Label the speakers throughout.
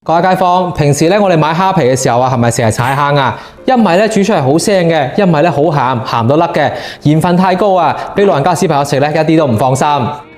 Speaker 1: 各位街坊，平時咧我哋買蝦皮嘅時候啊，係咪成日踩坑啊？一唔係咧煮出嚟好腥嘅，一唔係咧好鹹，鹹到甩嘅，鹽分太高啊，俾老人家小朋友食咧一啲都唔放心。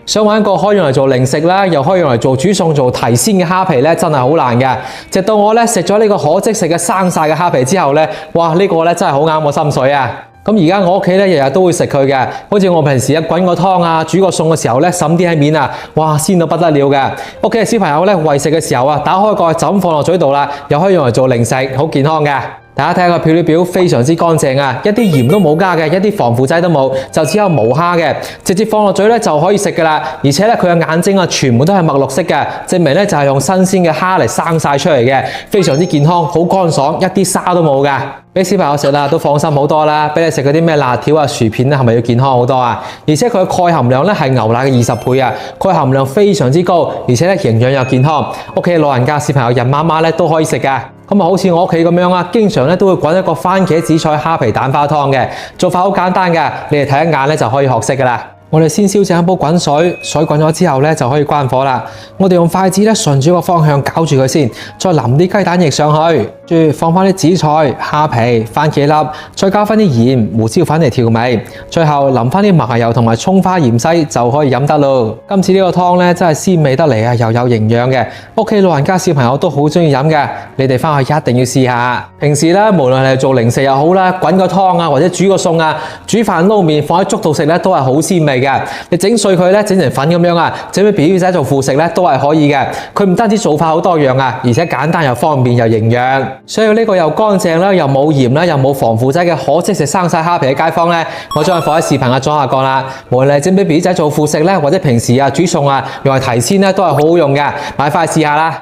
Speaker 1: 想揾一個可以用嚟做零食啦，又可以用嚟做煮餸做提鮮嘅蝦皮咧，真係好難嘅。直到我咧食咗呢個可即食嘅生晒嘅蝦皮之後咧，哇！呢個咧真係好啱我心水啊！咁而家我屋企咧日日都會食佢嘅，好似我平時滾個湯啊、煮個餸嘅時候咧，滲啲喺面啊，哇，鮮到不得了嘅。屋企嘅小朋友咧餵食嘅時候啊，打開蓋就咁放落嘴度啦，又可以用嚟做零食，好健康嘅。大家睇下個調料表非常之乾淨啊，一啲鹽都冇加嘅，一啲防腐劑都冇，就只有無蝦嘅，直接放落嘴咧就可以食噶啦。而且咧佢嘅眼睛啊，全部都係墨綠色嘅，證明咧就係用新鮮嘅蝦嚟生晒出嚟嘅，非常之健康，好乾爽，一啲沙都冇嘅。俾小朋友食啦，都放心好多啦。俾你食嗰啲咩辣條啊、薯片咧，係咪要健康好多啊？而且佢嘅鈣含量咧係牛奶嘅20倍啊，鈣含量非常之高，而且咧營養又健康。屋企老人家、小朋友、孕媽媽咧都可以食嘅。咁啊，好似我屋企咁樣啊，經常咧都會滾一個番茄紫菜蝦皮蛋花湯嘅，做法好簡單嘅，你哋睇一眼咧就可以學識噶啦。我哋先燒正一煲滾水，水滾咗之後咧就可以關火啦。我哋用筷子咧順住個方向攪住佢先，再淋啲雞蛋液上去，跟住放翻啲紫菜、蝦皮、番茄粒，再加翻啲鹽、胡椒粉嚟調味，最後淋翻啲麻油同埋蔥花芫茜就可以飲得咯。今次呢個湯咧真係鮮味得嚟啊，又有營養嘅，屋企老人家小朋友都好中意飲嘅，你哋翻去一定要試下。平時咧無論係做零食又好啦，滾個湯啊或者煮個餸啊，煮飯撈麵放喺粥度食咧都係好鮮味嘅。你整碎佢咧，整成粉咁樣啊，整俾 BB 仔做副食咧都係可以嘅。佢唔單止做法好多樣啊，而且簡單又方便又營養。所以呢個又乾淨啦，又冇鹽啦，又冇防腐劑嘅可即食生晒蝦皮嘅街坊咧，我將佢放喺視頻嘅左下角啦。無論你整俾 BB 仔做副食咧，或者平時啊煮餸啊用嚟提鮮咧，都係好好用嘅。買翻去試下啦。